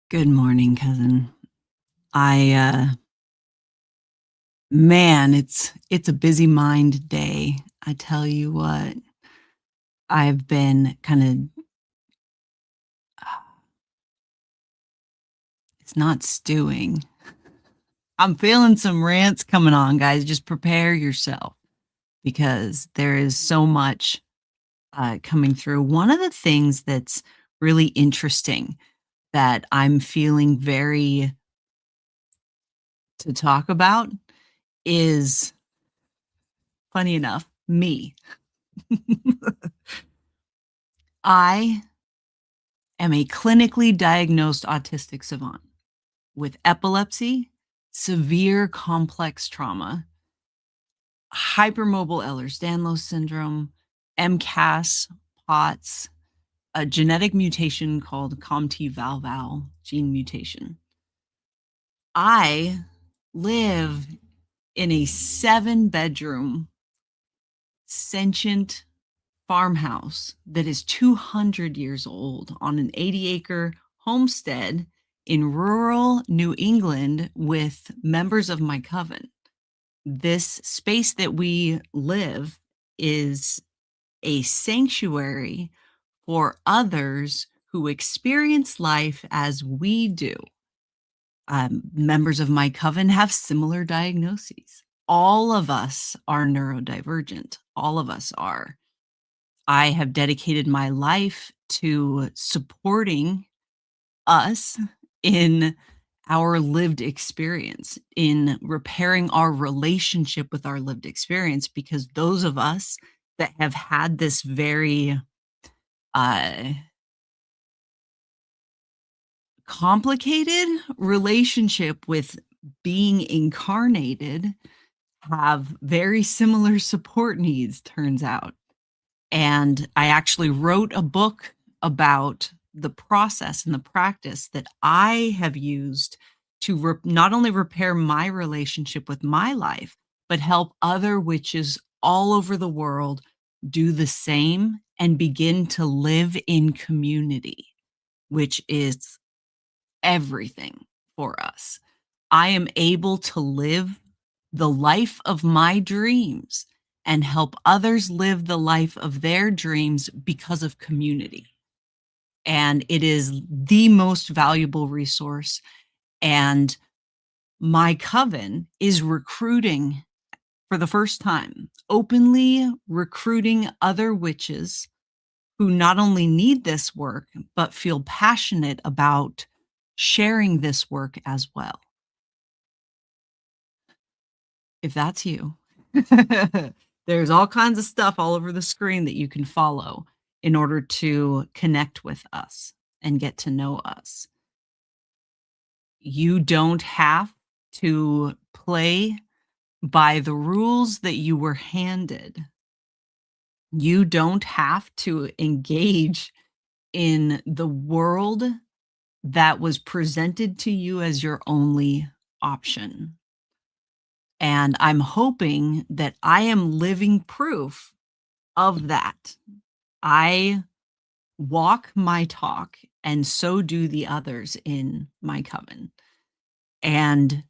Good morning, cousin. Man, it's a busy mind day. I tell you what, I've been it's not stewing. I'm feeling some rants coming on, guys. Just prepare yourself because there is so much coming through. One of the things that's really interesting that I'm feeling very to talk about is, funny enough, me. I am a clinically diagnosed autistic savant with epilepsy, severe complex trauma, hypermobile Ehlers-Danlos syndrome, MCAS, POTS, a genetic mutation called COMT-VAL-VAL gene mutation. I live in a 7-bedroom sentient farmhouse that is 200 years old on an 80-acre homestead in rural New England with members of my coven. This space that we live is a sanctuary for others who experience life as we do. Members of my coven have similar diagnoses. All of us are neurodivergent. All of us are. I have dedicated my life to supporting us in our lived experience, in repairing our relationship with our lived experience, because those of us that have had this very complicated relationship with being incarnated have very similar support needs, turns out. And I actually wrote a book about the process and the practice that I have used to not only repair my relationship with my life, but help other witches all over the world do the same and begin to live in community, which is everything for us. I am able to live the life of my dreams and help others live the life of their dreams because of community. And it is the most valuable resource. And my coven is recruiting for the first time, openly recruiting other witches who not only need this work, but feel passionate about sharing this work as well. If that's you, there's all kinds of stuff all over the screen that you can follow in order to connect with us and get to know us. You don't have to play by the rules that you were handed. You don't have to engage in the world that was presented to you as your only option. And I'm hoping that I am living proof of that. I walk my talk, and so do the others in my coven. And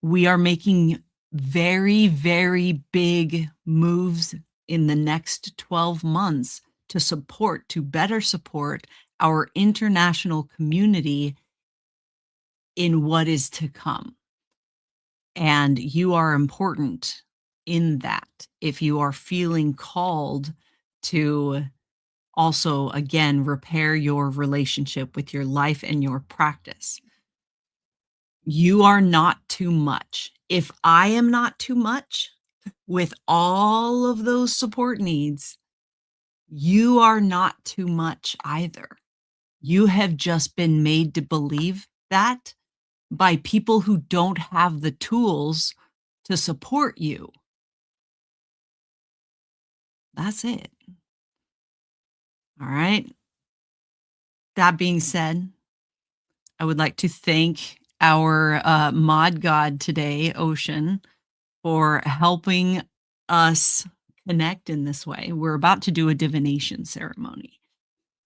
we are making very, very big moves in the next 12 months to better support our international community in what is to come. And you are important in that. If you are feeling called to also, again, repair your relationship with your life and your practice, you are not too much. If I am not too much with all of those support needs, you are not too much either. You have just been made to believe that by people who don't have the tools to support you. That's it. All right. That being said, I would like to thank our mod god today, Ocean, for helping us connect in this way. We're about to do a divination ceremony.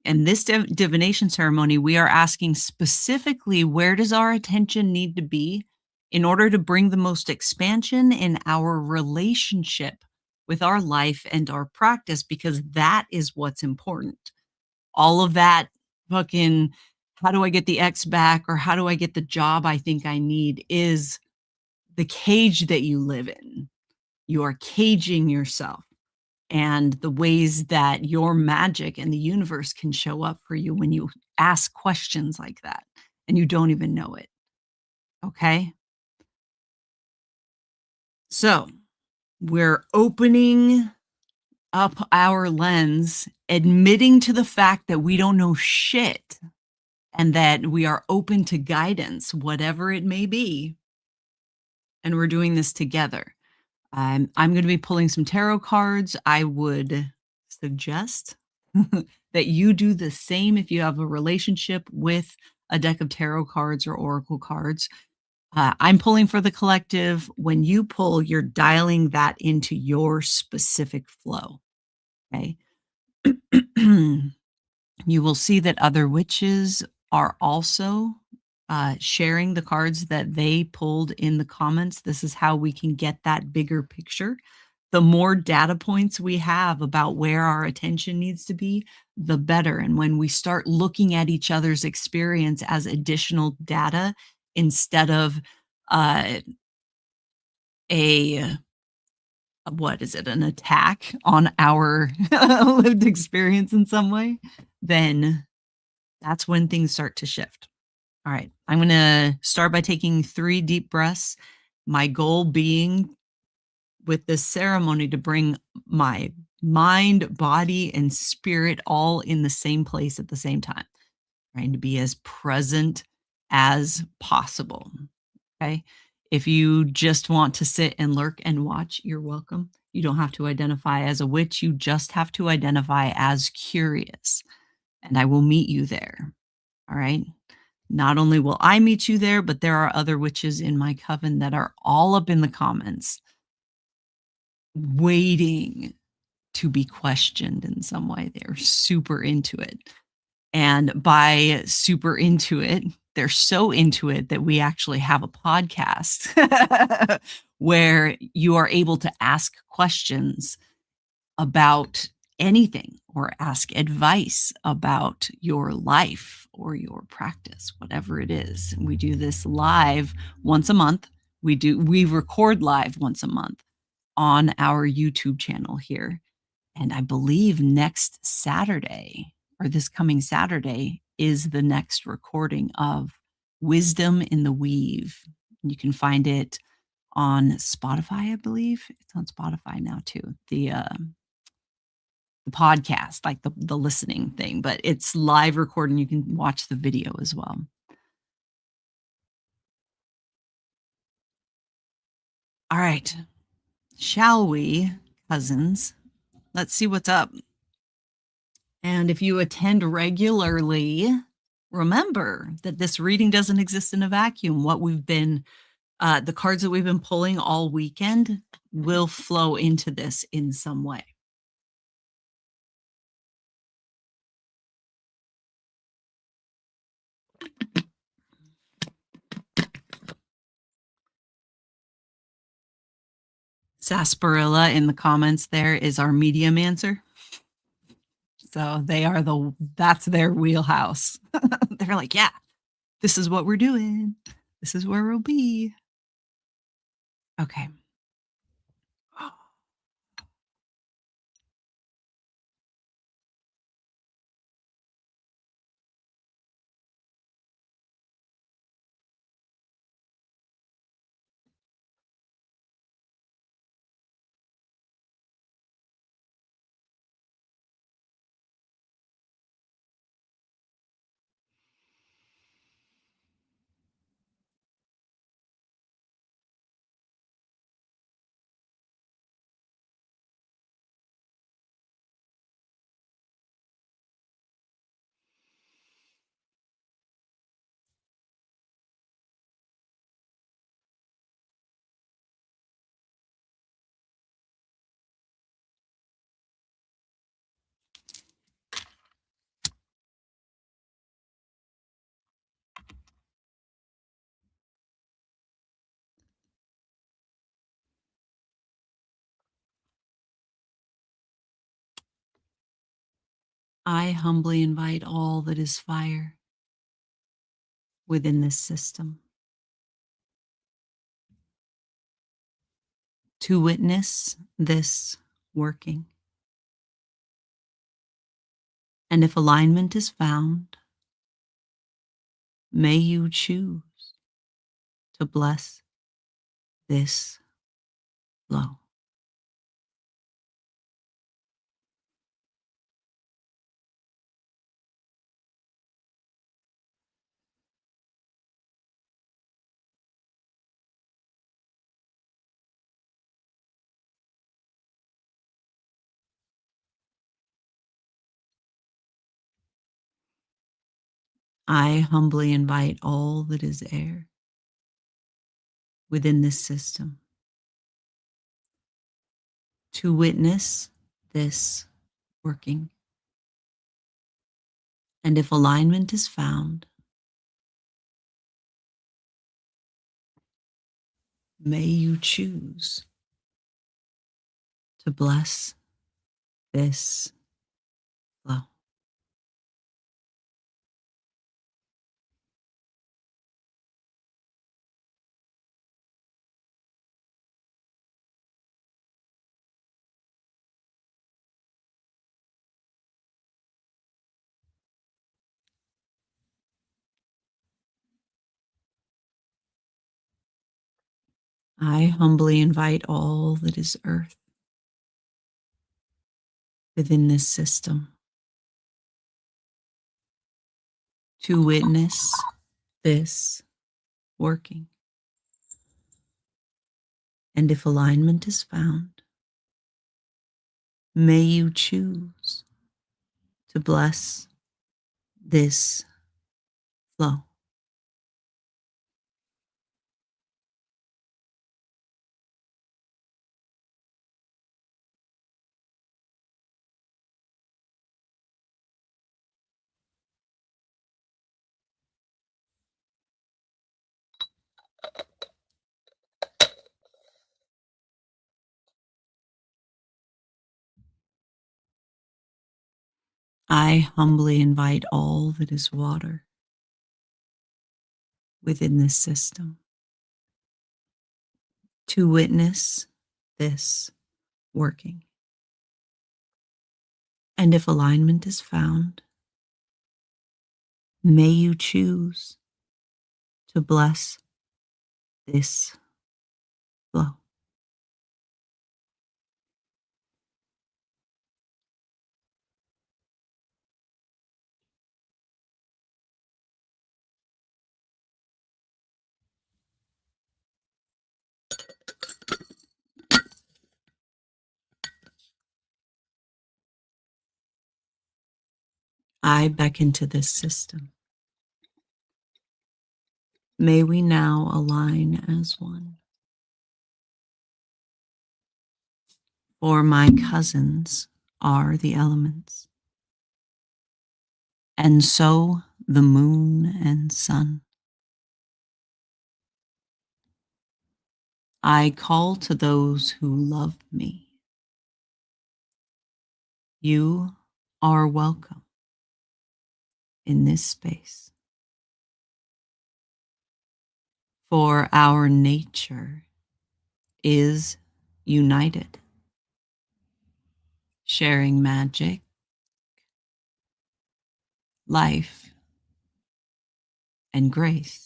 And this divination ceremony, we are asking specifically, where does our attention need to be in order to bring the most expansion in our relationship with our life and our practice? Because that is what's important. All of that fucking, how do I get the X back, or how do I get the job I think I need, is the cage that you live in. You are caging yourself, and the ways that your magic and the universe can show up for you when you ask questions like that and you don't even know it. Okay. So we're opening up our lens, admitting to the fact that we don't know shit and that we are open to guidance, whatever it may be. And we're doing this together. I'm going to be pulling some tarot cards. I would suggest that you do the same if you have a relationship with a deck of tarot cards or oracle cards. I'm pulling for the collective. When you pull, you're dialing that into your specific flow. Okay. You will see that other witches are also sharing the cards that they pulled in the comments. This is how we can get that bigger picture. The more data points we have about where our attention needs to be, the better. And when we start looking at each other's experience as additional data instead of what is it, an attack on our lived experience in some way, then that's when things start to shift. All right, I'm going to start by taking 3 deep breaths. My goal being with this ceremony to bring my mind, body, and spirit all in the same place at the same time, trying to be as present as possible. Okay. If you just want to sit and lurk and watch, you're welcome. You don't have to identify as a witch. You just have to identify as curious, and I will meet you there. All right. Not only will I meet you there, but there are other witches in my coven that are all up in the comments waiting to be questioned in some way. They're super into it. And by super into it, they're so into it that we actually have a podcast where you are able to ask questions about anything or ask advice about your life or your practice, whatever it is. We do this live once a month. We record live once a month on our YouTube channel here. And I believe next Saturday or this coming Saturday is the next recording of Wisdom in the Weave. You can find it on Spotify, I believe. It's on Spotify now too. The podcast, like the listening thing, but it's live recording. You can watch the video as well. All right. Shall we, cousins? Let's see what's up. And if you attend regularly, remember that this reading doesn't exist in a vacuum. The cards that we've been pulling all weekend will flow into this in some way. Sarsaparilla in the comments there is our medium answer. So that's their wheelhouse. They're like, yeah, this is what we're doing. This is where we'll be. Okay. I humbly invite all that is fire within this system to witness this working. And if alignment is found, may you choose to bless this flow. I humbly invite all that is air within this system to witness this working. And if alignment is found, may you choose to bless this flow. I humbly invite all that is earth within this system to witness this working. And if alignment is found, may you choose to bless this flow. I humbly invite all that is water within this system to witness this working. And if alignment is found, may you choose to bless this flow. I beckon to this system. May we now align as one. For my cousins are the elements, and so the moon and sun. I call to those who love me. You are welcome in this space. For our nature is united, sharing magic, life, and grace.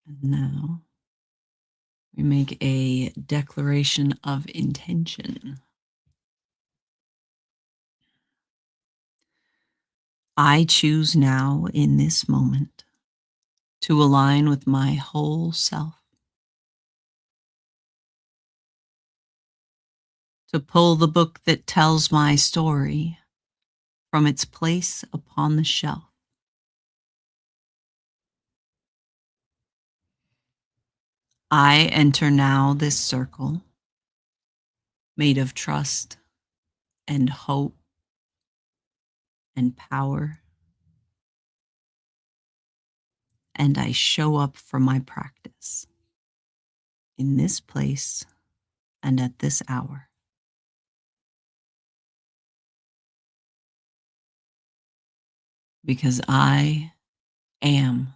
And now we make a declaration of intention. I choose now in this moment to align with my whole self, to pull the book that tells my story from its place upon the shelf. I enter now this circle made of trust and hope and power, and I show up for my practice in this place and at this hour, because I am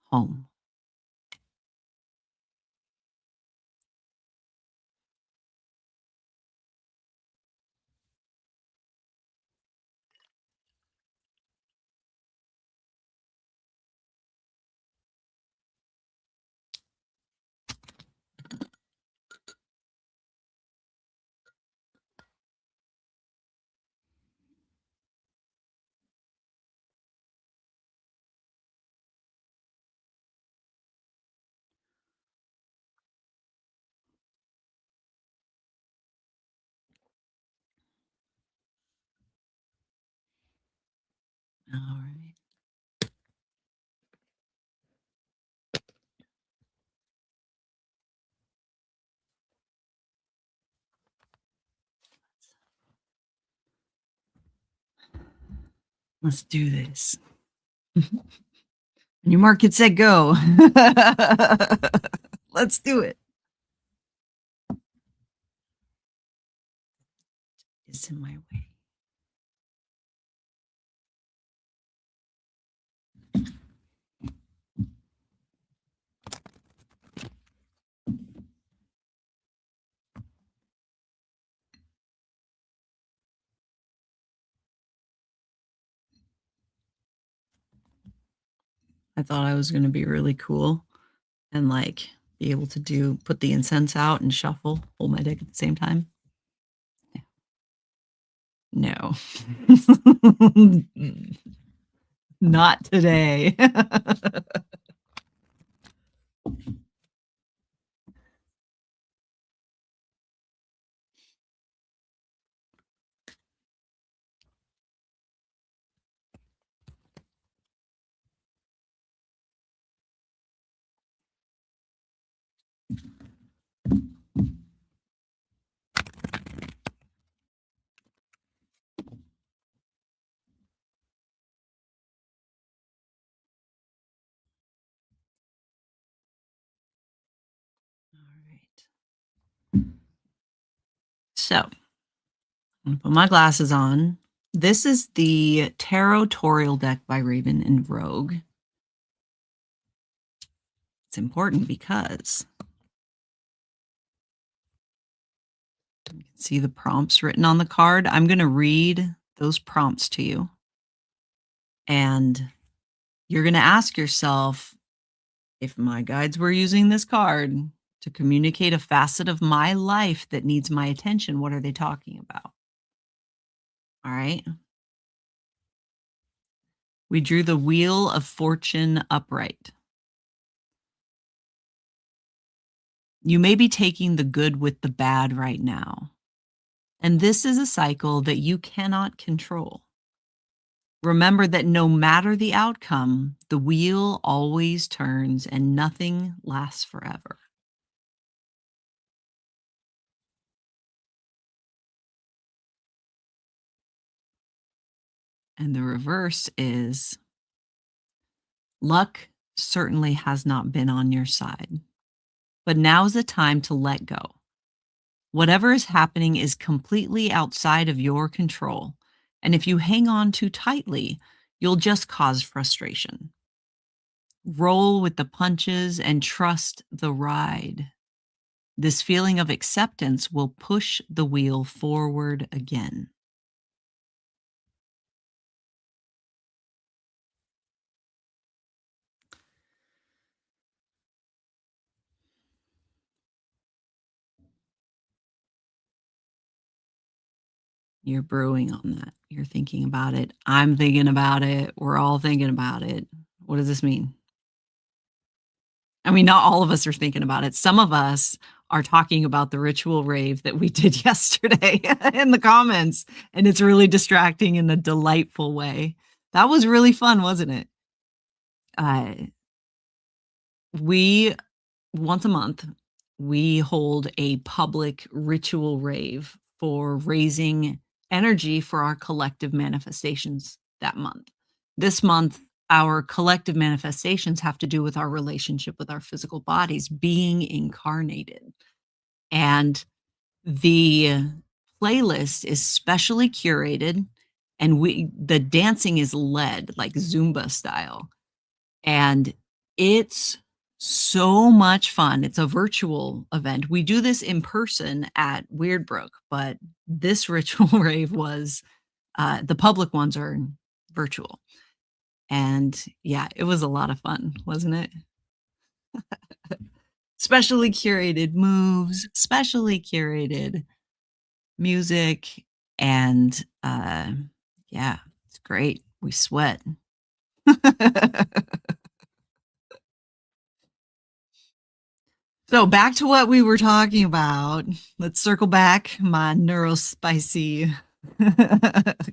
home. All right. Let's do this. And your mark it, set, go. Let's do it. It's in my way. I thought I was going to be really cool and like be able to put the incense out and shuffle, hold my deck at the same time. No. Not today. So, I'm gonna put my glasses on. This is the Tarot deck by Raven and Rogue. It's important because you can see the prompts written on the card. I'm going to read those prompts to you. And you're going to ask yourself, if my guides were using this card to communicate a facet of my life that needs my attention, what are they talking about? All right. We drew the Wheel of Fortune upright. You may be taking the good with the bad right now. And this is a cycle that you cannot control. Remember that no matter the outcome, the wheel always turns and nothing lasts forever. And the reverse is luck certainly has not been on your side, but now's the time to let go. Whatever is happening is completely outside of your control. And if you hang on too tightly, you'll just cause frustration. Roll with the punches and trust the ride. This feeling of acceptance will push the wheel forward again. You're brewing on that. You're thinking about it. I'm thinking about it. We're all thinking about it. What does this mean? I mean, not all of us are thinking about it. Some of us are talking about the ritual rave that we did yesterday in the comments, and it's really distracting in a delightful way. That was really fun, wasn't it? Uh, we once a month, we hold a public ritual rave for raising energy for our collective manifestations that month. This month, our collective manifestations have to do with our relationship with our physical bodies being incarnated. And the playlist is specially curated and the dancing is led like Zumba style. And it's so much fun. It's a virtual event. We do this in person at Weirdbrook, but this ritual rave was the public ones are virtual. And yeah, it was a lot of fun, wasn't it? Specially curated moves, specially curated music, and yeah, it's great. We sweat. So back to what we were talking about. Let's circle back, my neurospicy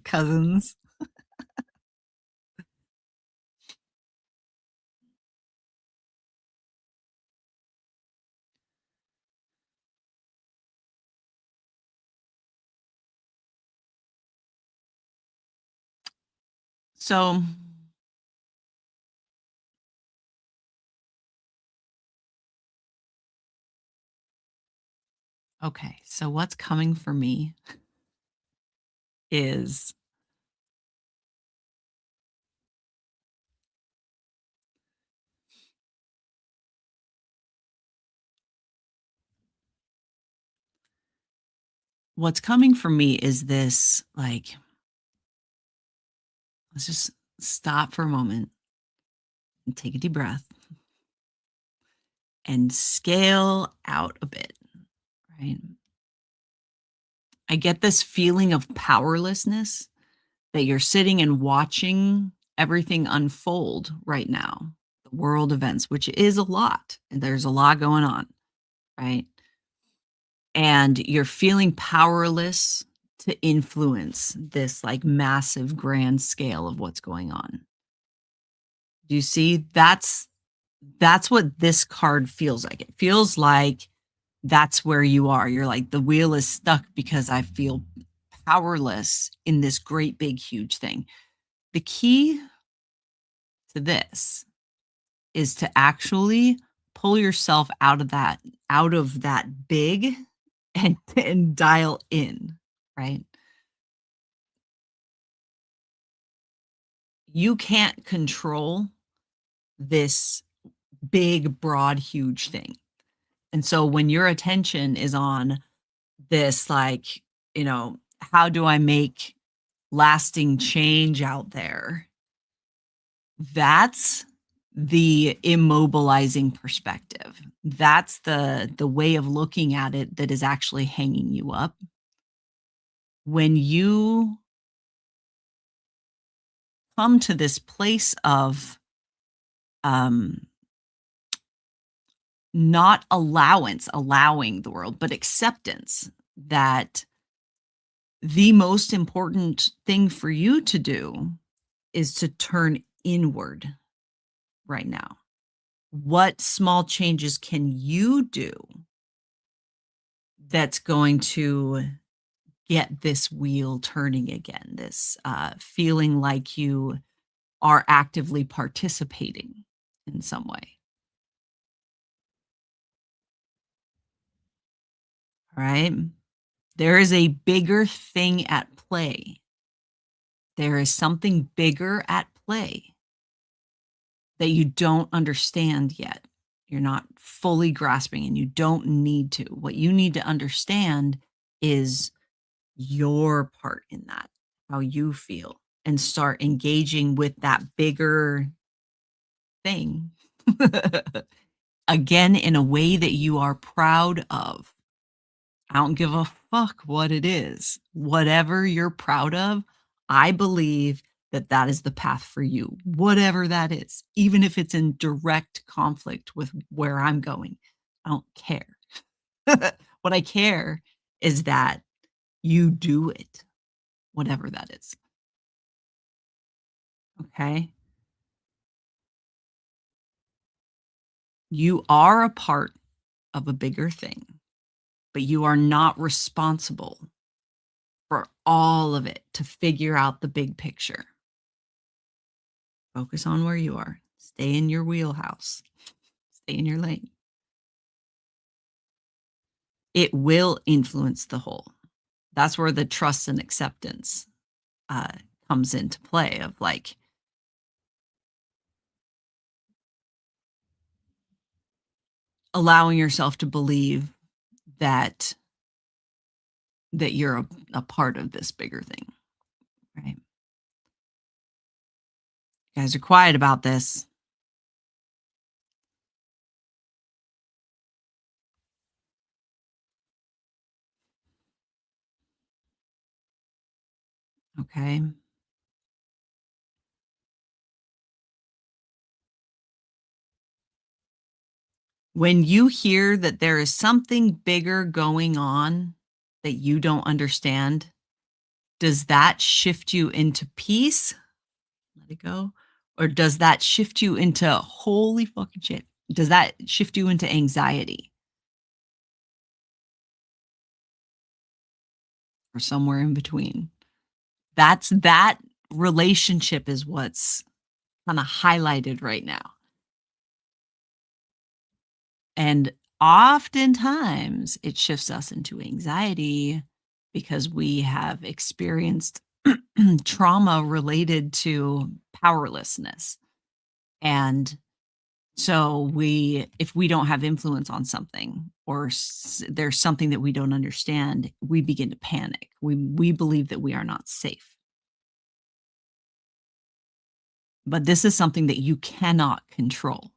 cousins. So, okay, so what's coming for me is what's coming for me is this like, let's just stop for a moment and take a deep breath and scale out a bit, right? I get this feeling of powerlessness that you're sitting and watching everything unfold right now, the world events, which is a lot, and there's a lot going on, right? And you're feeling powerless to influence this like massive grand scale of what's going on. Do you see? That's what this card feels like. It feels like that's where you are. You're like, the wheel is stuck because I feel powerless in this great big huge thing. The key to this is to actually pull yourself out of that big and dial in, right? You can't control this big, broad, huge thing. And so when your attention is on this, like, how do I make lasting change out there? That's the immobilizing perspective. That's the way of looking at it that is actually hanging you up. When you come to this place of um not allowing the world, but acceptance that the most important thing for you to do is to turn inward right now. What small changes can you do that's going to get this wheel turning again? This feeling like you are actively participating in some way. All right. There is a bigger thing at play. There is something bigger at play that you don't understand yet. You're not fully grasping and you don't need to. What you need to understand is your part in that, how you feel, and start engaging with that bigger thing again in a way that you are proud of. I don't give a fuck what it is. Whatever you're proud of, I believe that that is the path for you, whatever that is, even if it's in direct conflict with where I'm going. I don't care. What I care is that you do it, whatever that is. Okay. You are a part of a bigger thing, but you are not responsible for all of it to figure out the big picture. Focus on where you are. Stay in your wheelhouse. Stay in your lane. It will influence the whole. That's where the trust and acceptance uh, comes into play of like allowing yourself to believe that you're a part of this bigger thing, right? You guys are quiet about this. Okay. When you hear that there is something bigger going on that you don't understand, does that shift you into peace? Let it go. Or does that shift you into holy fucking shit? Does that shift you into anxiety or somewhere in between? That relationship is what's kind of highlighted right now. And oftentimes it shifts us into anxiety because we have experienced trauma related to powerlessness. And so if we don't have influence on something or there's something that we don't understand, we begin to panic. We believe that we are not safe. But this is something that you cannot control.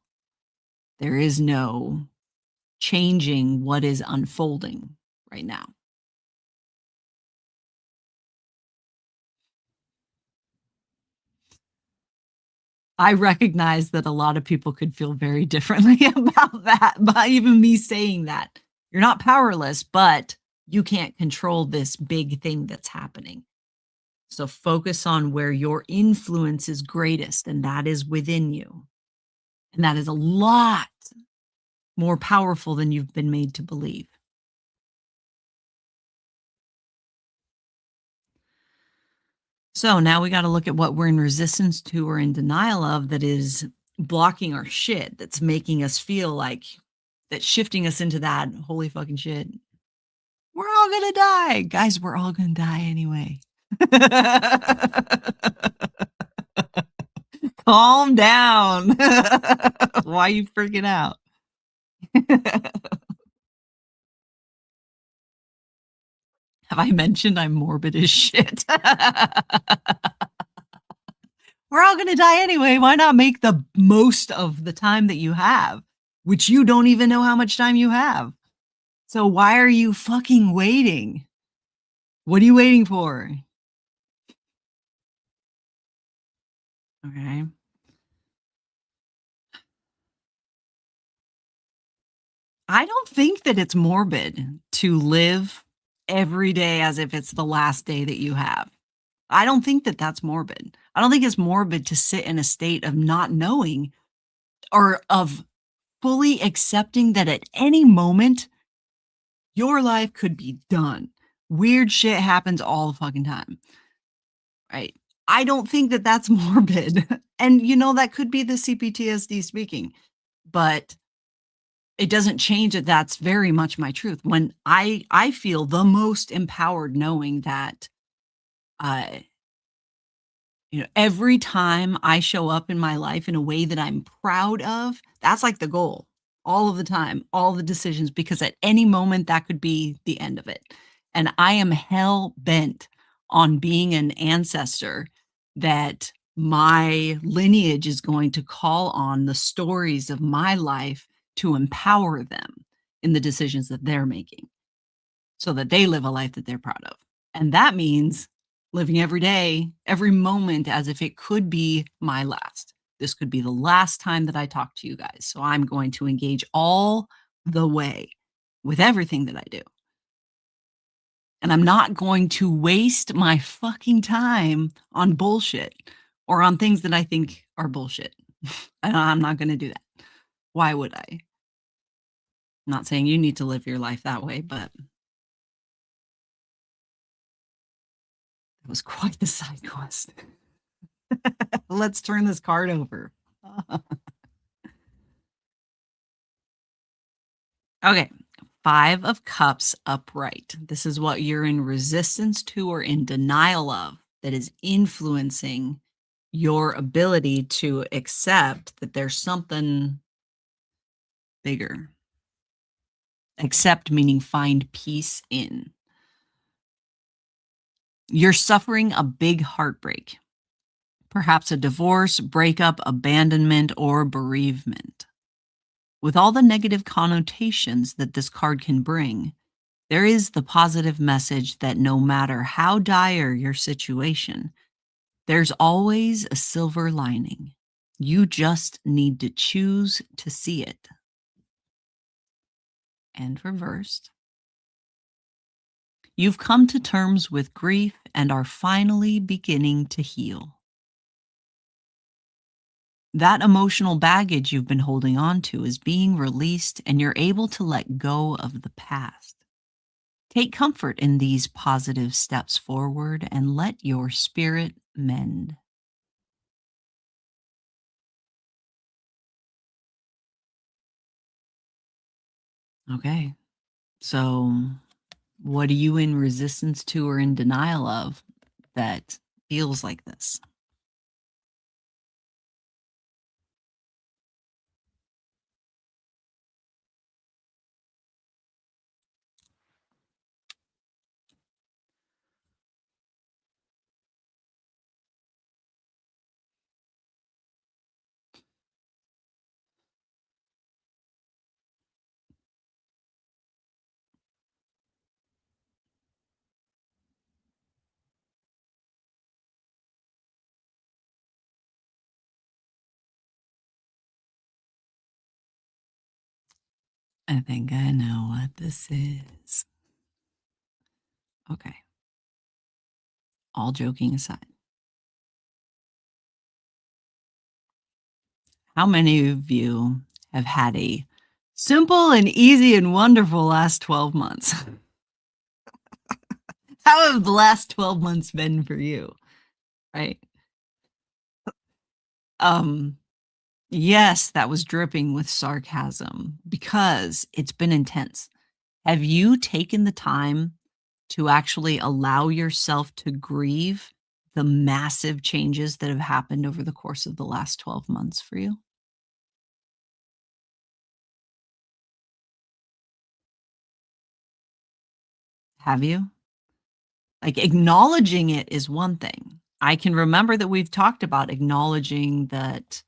There is no changing what is unfolding right now. I recognize that a lot of people could feel very differently about that, by even me saying that. You're not powerless, but you can't control this big thing that's happening. So focus on where your influence is greatest, and that is within you. And that is a lot more powerful than you've been made to believe. So now we got to look at what we're in resistance to or in denial of that is blocking our shit, that's making us feel like that's shifting us into that holy fucking shit. We're all gonna die. Guys, we're all gonna die anyway. Calm down. Why are you freaking out? Have I mentioned I'm morbid as shit? We're all gonna die anyway. Why not make the most of the time that you have, which you don't even know how much time you have? So why are you fucking waiting? What are you waiting for? Okay. I don't think that it's morbid to live every day as if it's the last day that you have. I don't think that that's morbid. I don't think it's morbid to sit in a state of not knowing or of fully accepting that at any moment your life could be done. Weird shit happens all the fucking time, right? I don't think that that's morbid. And that could be the CPTSD speaking, but it doesn't change that that's very much my truth. When I feel the most empowered knowing that uh every time I show up in my life in a way that I'm proud of, that's like the goal all of the time, all the decisions, because at any moment that could be the end of it. And I am hell bent on being an ancestor that my lineage is going to call on the stories of my life to empower them in the decisions that they're making so that they live a life that they're proud of. And that means living every day, every moment as if it could be my last. This could be the last time that I talk to you guys. So I'm going to engage all the way with everything that I do. And I'm not going to waste my fucking time on bullshit or on things that I think are bullshit. I'm not going to do that. Why would I? I'm not saying you need to live your life that way, but it was quite the side quest. Let's turn this card over. Okay. 5 of Cups upright. This is what you're in resistance to or in denial of that is influencing your ability to accept that there's something bigger. Accept meaning find peace in. You're suffering a big heartbreak, perhaps a divorce, breakup, abandonment, or bereavement. With all the negative connotations that this card can bring, there is the positive message that no matter how dire your situation, there's always a silver lining. You just need to choose to see it. And reversed. You've come to terms with grief and are finally beginning to heal. That emotional baggage you've been holding on to is being released, and you're able to let go of the past. Take comfort in these positive steps forward and let your spirit mend. Okay. So, what are you in resistance to or in denial of that feels like this? I think I know what this is. Okay. All joking aside, how many of you have had a simple and easy and wonderful last 12 months? How have the last 12 months been for you? Right? Um, yes, that was dripping with sarcasm because it's been intense. Have you taken the time to actually allow yourself to grieve the massive changes that have happened over the course of the last 12 months for you? Have you? Like, acknowledging it is one thing. I can remember that we've talked about acknowledging that,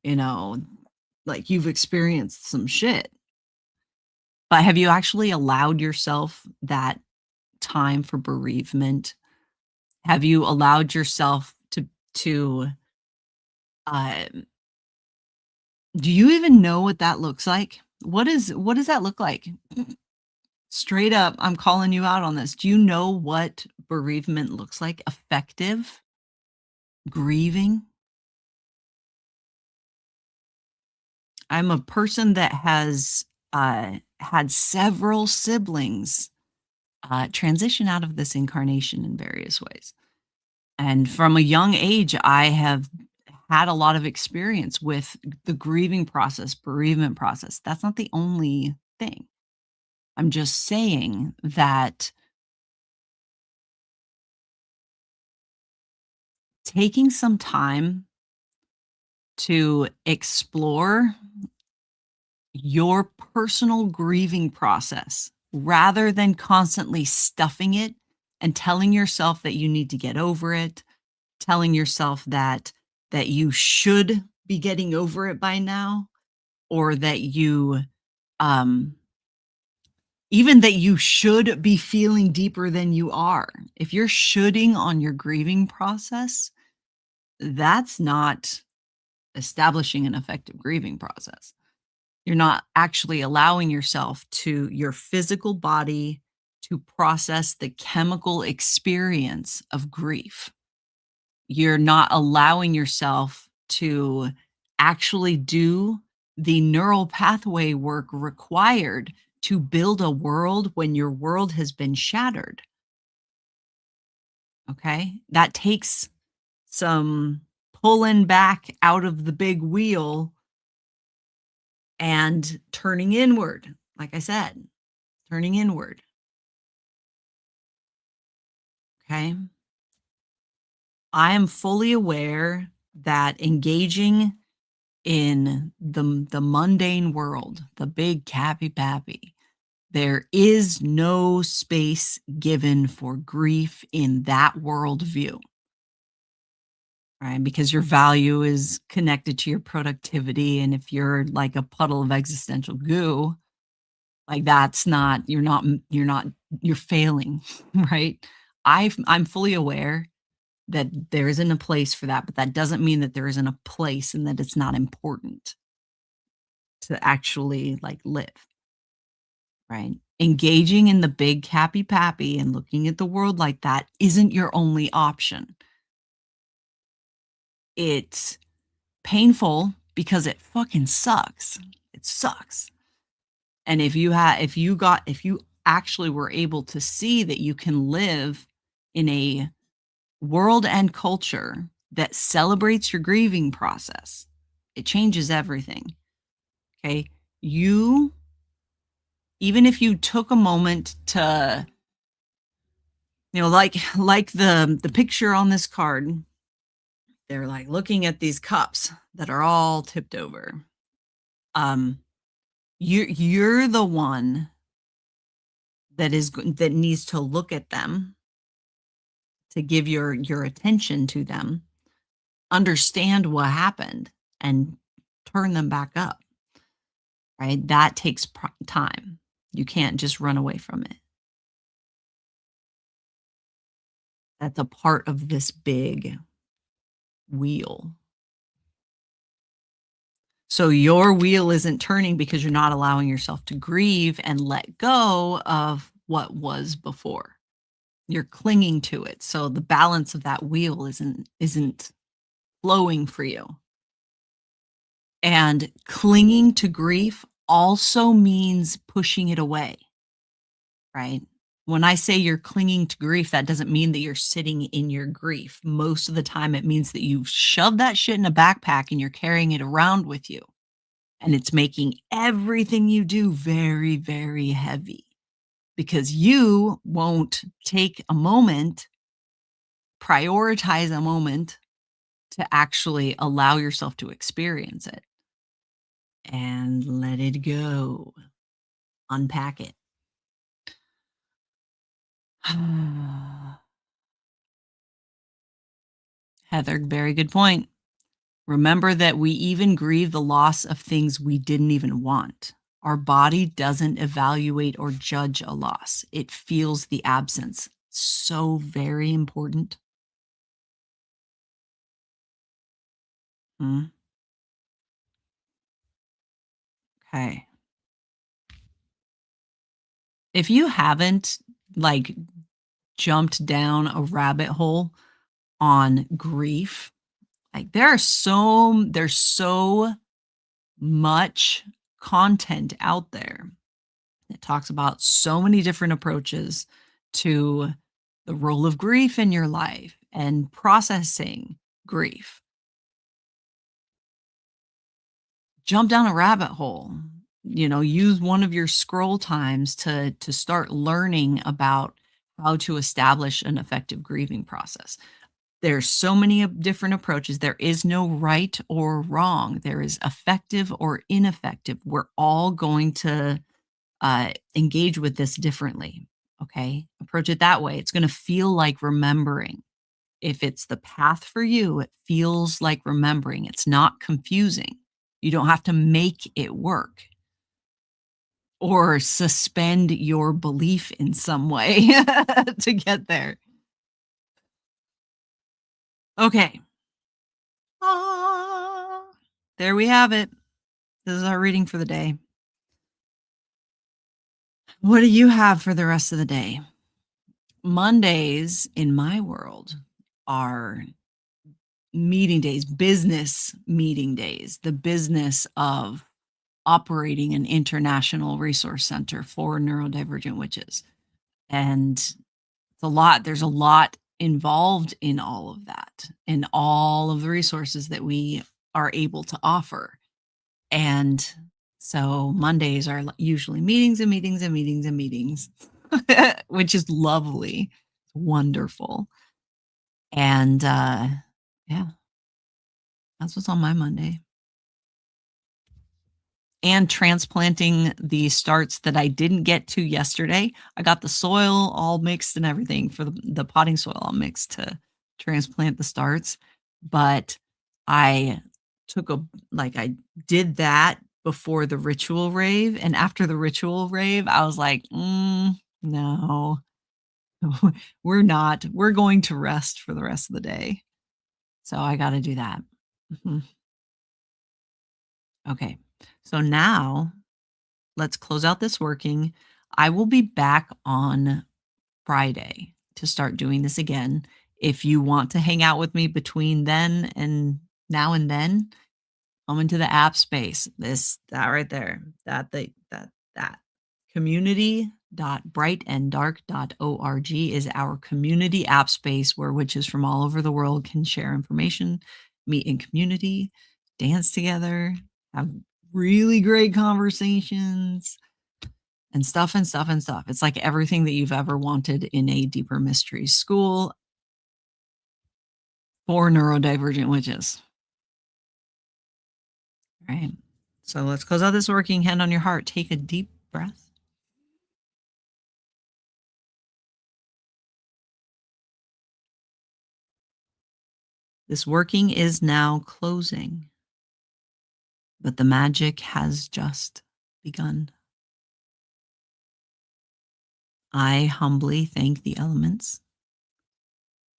you know, like, you've experienced some shit, but have you actually allowed yourself that time for bereavement? Have you allowed yourself to, um do you even know what that looks like? What does that look like? Straight up, I'm calling you out on this. Do you know what bereavement looks like? Effective grieving? I'm a person that has, had several siblings, transition out of this incarnation in various ways. And from a young age, I have had a lot of experience with the grieving process, bereavement process. That's not the only thing. I'm just saying that taking some time to explore your personal grieving process rather than constantly stuffing it and telling yourself that you need to get over it, telling yourself that you should be getting over it by now, or that you um even that you should be feeling deeper than you are. If you're shoulding on your grieving process, that's not establishing an effective grieving process. You're not actually allowing yourself to your physical body to process the chemical experience of grief. You're not allowing yourself to actually do the neural pathway work required to build a world when your world has been shattered. Okay. That takes some pulling back out of the big wheel and turning inward. Like I said, turning inward. Okay. I am fully aware that engaging in the mundane world, the big cappy pappy, there is no space given for grief in that worldview, right? Because your value is connected to your productivity. And if you're like a puddle of existential goo, like that's not, you're not, you're failing, right? I'm fully aware that there isn't a place for that, but that doesn't mean that there isn't a place and that it's not important to actually like live, right? Engaging in the big happy pappy and looking at the world like that isn't your only option. It's painful because it fucking sucks. It sucks. And if you actually were able to see that you can live in a world and culture that celebrates your grieving process, it changes everything. Okay. You, even if you took a moment to, like the picture on this card, they're like looking at these cups that are all tipped over. Um, you're the one that needs to look at them, to give your attention to them, understand what happened, and turn them back up, right? That takes time. You can't just run away from it. That's a part of this big wheel. So your wheel isn't turning because you're not allowing yourself to grieve and let go of what was before. You're clinging to it. So the balance of that wheel isn't flowing for you. And clinging to grief also means pushing it away, right? When I say you're clinging to grief, that doesn't mean that you're sitting in your grief. Most of the time, it means that you've shoved that shit in a backpack and you're carrying it around with you. And it's making everything you do very, very heavy. because you won't take a moment, prioritize a moment to actually allow yourself to experience it and let it go. Unpack it. Heather, very good point. Remember that we even grieve the loss of things we didn't even want. Our body doesn't evaluate or judge a loss, it feels the absence. So very important. Mm, okay. If you haven't like jumped down a rabbit hole on grief, like there's so much content out there. It talks about so many different approaches to the role of grief in your life and processing grief. Jump down a rabbit hole. Use one of your scroll times to start learning about how to establish an effective grieving process. There's so many different approaches. There is no right or wrong. There is effective or ineffective. We're all going to engage with this differently. Okay. Approach it that way. It's going to feel like remembering. If it's the path for you, it feels like remembering. It's not confusing. You don't have to make it work or suspend your belief in some way to get there. Okay. Ah, there we have it. This is our reading for the day. What do you have for the rest of the day? Mondays in my world are meeting days, business meeting days, the business of operating an international resource center for neurodivergent witches. And there's a lot involved in all of that and all of the resources that we are able to offer. And so Mondays are usually meetings and meetings and meetings and meetings, which is lovely, wonderful. And yeah, that's what's on my Monday. And transplanting the starts that I didn't get to yesterday. I got the soil all mixed and everything for the potting soil all mixed to transplant the starts. But I I did that before the ritual rave. And after the ritual rave, I was like, no, we're going to rest for the rest of the day. So I got to do that. Mhm. Okay. So now let's close out this working. I will be back on Friday to start doing this again. If you want to hang out with me between then and now and then, come into the app space. That right there. That. Community.brightanddark.org is our community app space where witches from all over the world can share information, meet in community, dance together, have really great conversations and stuff and stuff and stuff. It's like everything that you've ever wanted in a deeper mysteries school for neurodivergent witches. All right. So let's close out this working. Hand on your heart. Take a deep breath. This working is now closing, but the magic has just begun. I humbly thank the elements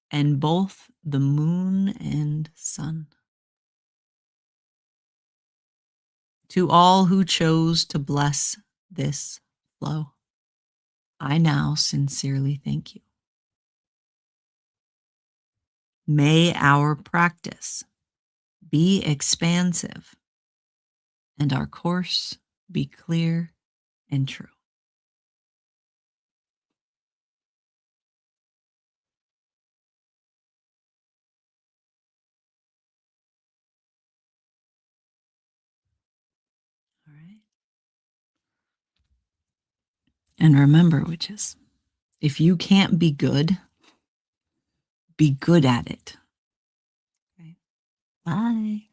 and both the moon and sun. To all who chose to bless this flow, I now sincerely thank you. May our practice be expansive and our course be clear and true. All right. And remember, witches, if you can't be good at it. Okay. Bye.